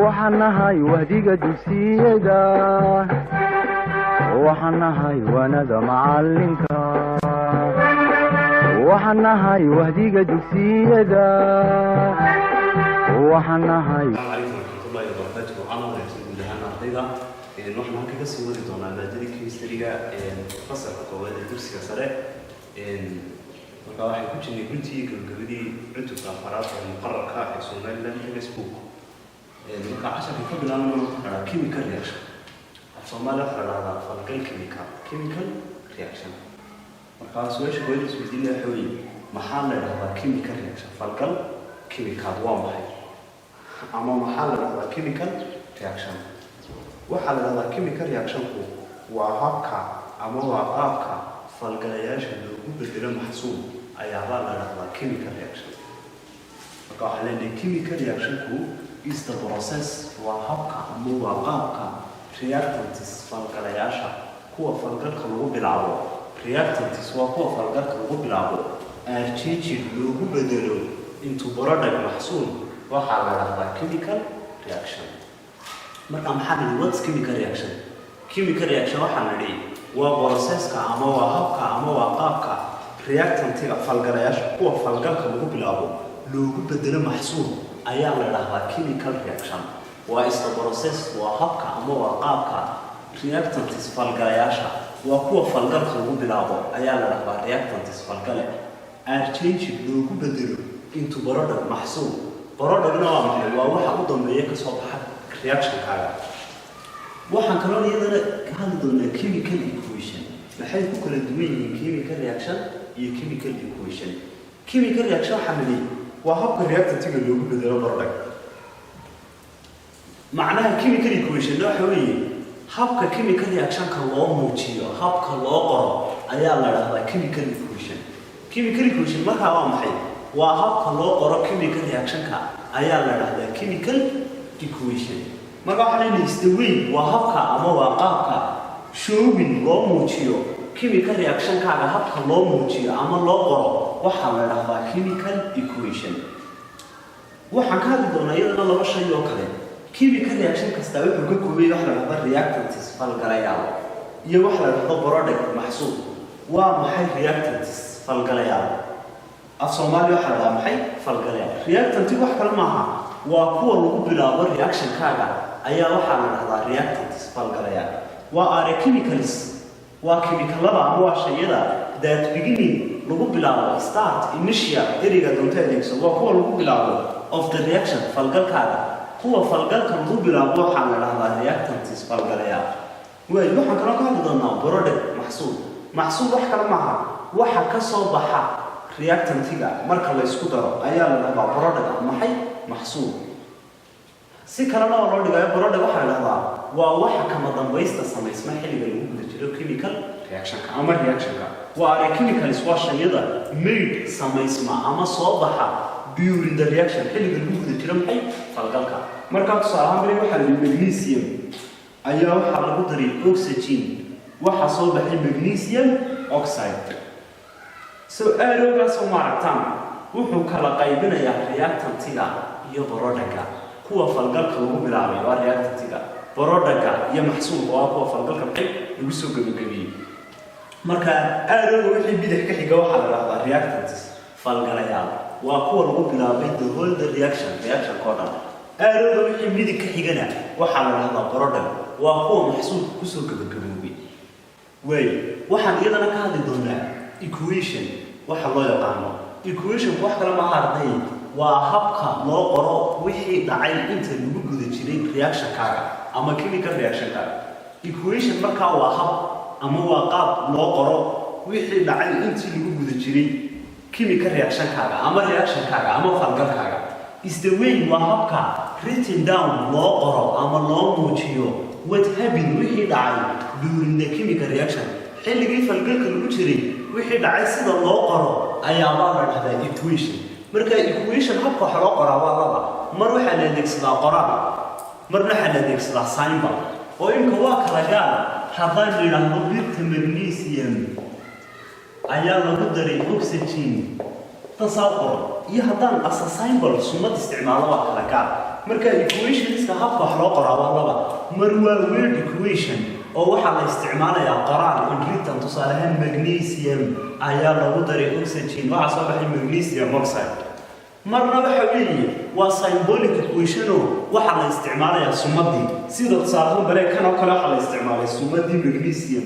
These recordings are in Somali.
waxaan nahay wahdiga dugsiyada waxaan nahay waanada macalinka waxaan nahay wahdiga dugsiyada waxaan nahay waxaan halka ka sii wadi doonaa maadadii chemistry-ga fasalka koowaad ee dugsiga sare marka waxay ku jirnay runtii gabagabadii cutubka afaraad ee muqarrarka ee Somaliland textbook marka casharka ka bilaabno chemical reaction Soomaaliya waxa la yiraahdaa falgal chemical reaction marka su'aasha koowaad ee isweydiinaya waxa weeye maxaa la yiraahdaa chemical reaction falgal chemical waa maxay ama maxaa la yiraahdaa chemical reaction waxaa la yiraahdaa chemical reaction waa habka ama waa qaabka falgalayaasha loogu bedelo maxsuul ayaa la yiraahdaa chemical reaction marka waxa la yiraahdaa chemical reaction is the process waa habka ama waa qaabka reactants falgalayaasha kuwa falgalka lagu bilaabo reactants waa kuwa falgalka lagu bilaabo change loogu bedelo into product maxsuul waxaa la yiraahdaa chemical reaction marka maxaa la what's chemical reaction chemical reaction waxaa la dhigay waa processka ama waa habka ama waa qaabka reactantiga falgalayaasha kuwa falgalka lagu bilaabo loogu bedelo maxsuul ayaa la yiraahdaa chemical reaction waa is the process waa habka ama waa qaabka reactants falgalayaasha waa kuwa falgalka lagu bilaabo ayaa la yiraahdaa reactants falgale change loogu bedelo into product maxsuul productna waa maxay waa waxa u dambeeya ka soo baxa reaction kaaga waxaan kaloo iyadana ka hadli doonaa chemical equation maxay ku kala duwan yihiin chemical reaction iyo chemical equation chemical reaction xamli waa habka reactantiga loogu bedelo product macnaha chemical equation waxa weeye habka chemical reaction ka loo muujiyo habka loo qoro ayaa la yiraahdaa chemical equation chemical equation marka waa maxay waa habka loo qoro chemical reaction ka ayaa la yiraahdaa chemical equation marka waxa la yiraahdaa waa habka ama waa qaabka showing loo muujiyo chemical reaction kaaga habka loo muujiyo ama loo qoro waxa la yiraahdaa chemical equation waxaan ka hadli doonaa iyadana laba shay oo kale chemical reaction kasta wuxuu ka kooban yahay waxa la yiraahdaa reactants falgalayaal iyo waxa la yiraahdaa product maxsuul waa maxay reactants falgalayaal af Soomaaliya waxa la yiraahdaa maxay falgalayaal reactant wax kale maaha waa kuwa lagu bilaabo reaction kaaga ayaa waxa la yiraahdaa reactants falgalayaal waa are chemicals waa chemicalada ama waa shayada that beginning lagu bilaabo start initial eriga doonta adeegso waa kuwa lagu bilaabo of the reaction falgalkaaga kuwa falgalka lagu bilaabo waxa la yiraahdaa reactants falgalayaal waxaan kaloo ka hadli doonaa product maxsuul wax kale maaha waxa ka soo baxa reactantiga marka la isku daro ayaa la yiraahdaa product maxay maxsuul si kalena loo dhigayo product waxa la yiraahdaa waa waxa kama dambaysta sameysma xilliga lagu guda jiro chemical reaction ama reaction ka waa chemicals waa shayada made sameysma ama soo baxa during the reaction xilliga lagu guda jiro maxay falgalka marka tusaale waxa la magnesium ayaa waxa lagu daray oxygen waxa soo baxay magnesium oxide arrowgaas oo maaragtaan wuxuu kala qaybinayaa reactantiga iyo productka kuwa falgalka lagu bilaabay waa reactantiga productka iyo maxsuulka waa kuwa falgalka lagu soo gabagabiyay marka arrow wixii bidix ka xiga waxa la yiraahdaa reactants falgalayaal waa kuwa lagu bilaabay the whole reaction koodan arrow wixii bidix ka xigana waxa la yiraahdaa product waa kuwa maxsuulka ku soo gabagaboobay waxaan iyadana ka hadli doonaa equation waxa loo yaqaano equation wax kale ma arday waa habka loo qoro wixii dhacay inta lagu guda jiray reaction kaaga ama chemical reaction kaaga equation marka waa hab ama waa qaab loo qoro wixii dhacay inta lagu guda jiray chemical reaction kaaga ama reaction kaaga ama falgalkaaga is the way waa habka written down loo qoro ama loo muujiyo what happened wixii dhacay during the chemical reaction xilligii falgalka lagu jiray wixii dhacay sida loo qoro ayaa la yiraahdaa equation marka equation habka waxa loo qoraa waa laba mar waxa la adeegsadaa qoraal marna waxa la adeegsadaa symbol oo inka waa kala gaar haddaan yiraahdo birta magnesium ayaa lagu daray oxygen tasaaqo iyo haddaan as symbol sumad isticmaalo waa kala gaar marka equationska habka wax loo qoraa waa laba mar waa word equation oo waxa la isticmaalayaa qoraal in written tusaale ahaan magnesium ayaa lagu daray oxygen waxa soo baxay magnesium oxide marna waxa weeye waa symbolic equation oo waxa la isticmaalayaa sumadii sida tusaale bare kan oo kale waxa la isticmaalay sumadii magnesium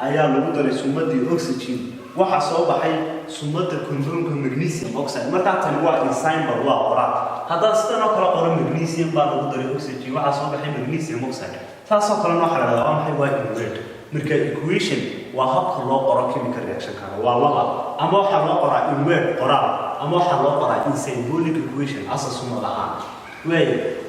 ayaa lagu daray sumadii oxygen waxa soo baxay sumada compoundka magnesium oxide marka tan waa in symbol waa qoraal haddii sidoo kale qoran magnesium baa lagu daray oxygen waxa soo baxay magnesium oxide taasoo kale waxa la yiraahdaa maxay waa word marka equation waa habka loo qoro chemical reaction kana waa laba ama waxa loo qoraa in word qoraal ama waxa loo qoraa in symbolic equation asas sumadaha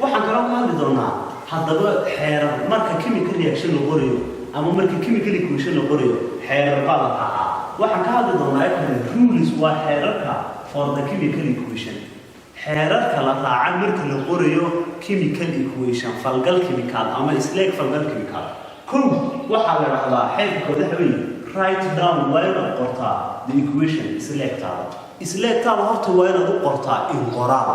waxaan kala hadli doonaa haddaba xeerar marka chemical reaction la qorayo ama marka chemical equation la qorayo xeerar baa la raacaa waxaan ka hadli doonaa rules waa xeerarka for the chemical equation xeerarka la raacan marka la qorayo chemical equation falgal chemical ama isleeg falgal chemical kow waxa la raacdaa xeerka kooda weey write down waa inaad qortaa the equation isleegtaada horta waa inaad u qortaa in qoraal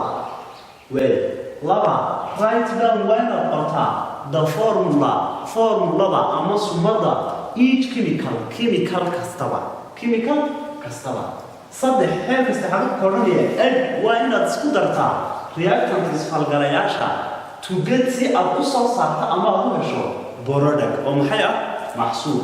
laba write down waa inaad qortaa the formula ama sumada each chemical kastaba saddex xeer kasta xad ku qornaya waa inaad isku dartaa reactants falgalayaasha to get si aad u soo saarto ama aad u hesho product oo maxay ah maxsuul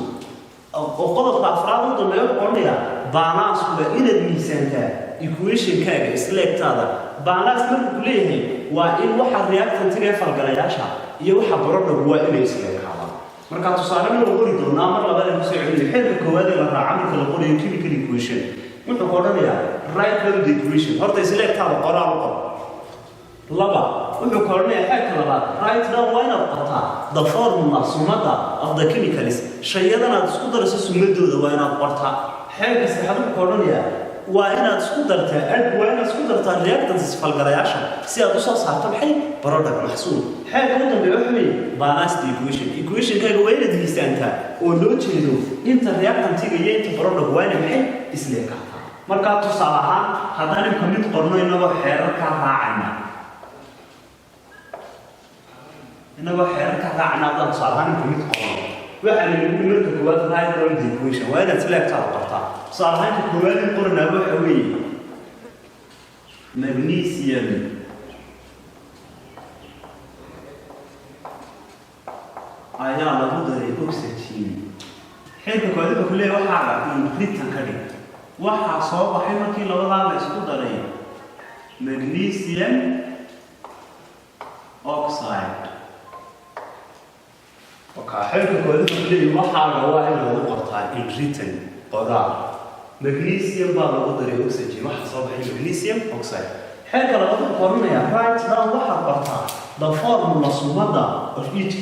oo qodobka afraad u dambeeyo qornaya balance ku inaad miisaanka equation kaaga isleegtaada balance markuu leeyahay waa in waxa reactantiga falgalayaasha iyo waxa product waa inay isleegaadaan marka tusaale ma qori doonaa mar labada ku soo celin xeerka koowaad ee la raacan marka la qorayo chemical equation wuxuu qoranayaa write down the equation horta isleegtaada qoraal u qor laba wuxuu qoranayaa xeerka labaad write down waa inaad qortaa the formula sumada of the chemicals shayadana aad isku darayso sumadooda waa inaad qortaa xeerka saddexaad wuxuu qoranayaa waa inaad isku dartaa reactants falgalayaasha si aad u soo saarto maxay product maxsuul xeerka u dambeeyo waxa weeye balance the equation kaaga waa inaad miisaantaa oo loo jeedo inta reactantiga iyo inta product waa inay maxay isleegataa marka tusaale ahaan haddaan imka mid qorno inagoo xeerarka raacayna haddaan tusaale ahaan imka mid qorno waxa la yidhi marka koowaad write down the equation waa inaad isleegtaada qortaa tusaale ahaan koowaad in qornaa waxa weeye magnesium ayaa lagu daray oxygen xeerka koowaad wuxuu leeyahay waxa in written ka dhig waxa soo baxay markii labadaa la isku daray magnesium oxide xeerka koowaad wuxuu leeyahay waxa waa in lagu qortaa in written qoraal magnesium baa lagu daray oxygen waxa soo baxay magnesium oxide xeerka labaad wuxuu qoranayaa write down waxa qortaa the formula sumada of each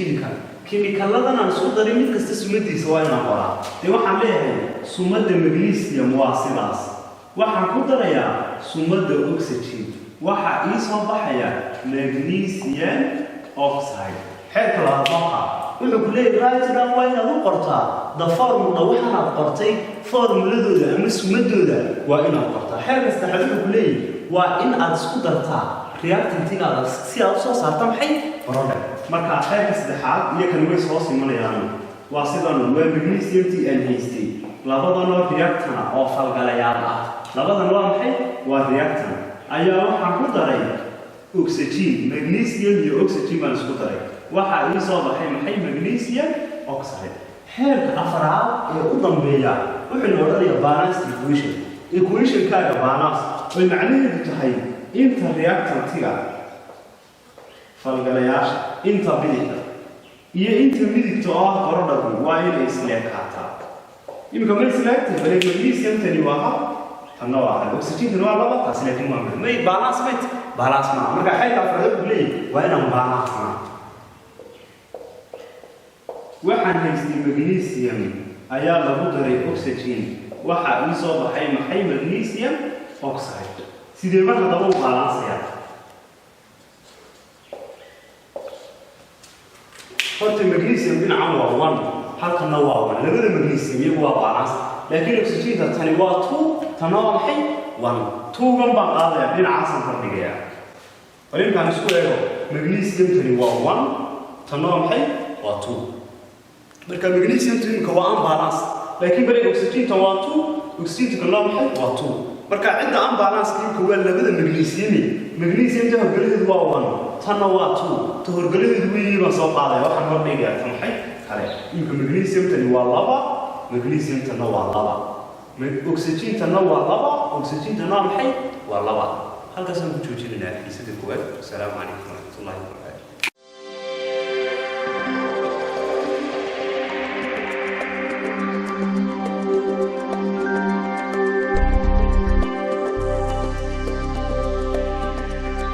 chemical-ladan aan isku darin mid kasta sumadiisa waa inaan qoraa dee waxaan leeyahay sumada magnesium waa sidaas waxaan ku darayaa sumada oxygen waxa ii soo baxaya magnesium oxide xeerka labaad wuxuu ku leeyahay write down waa inaad u qortaa the formula waxaad qortay formuladooda ama sumadooda waa inaad qortaa xeerka saddexaad wuxuu ku leeyahay waa in aad isku dartaa reactantigaada si aad u soo saarto maxay product marka xeerka saddexaad iyo kan way soo simanayaan waa sidan waa magnesium aan haystay labadan oo reactant oo falgalayaal ah labadan waa maxay waa reactant ayaa waxaan ku daray oxygen magnesium iyo oxygen baan isku daray waxa ii soo baxay maxay magnesium oxide xeerka afraad ee u dambeeya wuxuu noqonayaa balance equation kaaga balance oo macnaheedu tahay inta reactantiga falgalayaasha inta bidixda iyo inta midigta oo ah product waa inay isleekaataa imika ma isleekta magnesium tani waa tanna waa oxygen waa laba taas laakiin waa may balance ma marka xeerka afraad uu leeyahay waa inaan balance waxaan haystay magnesium ayaa lagu daray oxygen waxa ii soo baxay maxay magnesium oxide sidee marka daba u balanceeya horta magnesium dhinacan waa 1 halkana waa 1 labada magnesium iyagu waa balance laakiin oxygen tani waa 2 tana waa maxay 1 2 baan qaadaya dhinacaas aan fadhiyaa walinkaan isku eego magnesium-tani waa 1 tanna waa maxay waa 2 marka magnesium-tani imika waa unbalance laakiin bari oxygen-ta waa 2 oxygen-ta waa maxay waa 2 marka cidda unbalance imika waa labada magnesium-ta horgaladeedu waa 1 tanna waa 2 ta horgaladeedu weeyii baan soo qaaday waxaan hor dhigayaa tan maxay kale imika magnesium-tani waa 2 magnesium-tana waa 2 oxygen-tana waa 2 oxygen-tana waa maxay waa 2 halkaasaan ku joojinaynaa xiisadda koowaad. Assalaamu calaykum waraxmatullaahi wabarakaatu.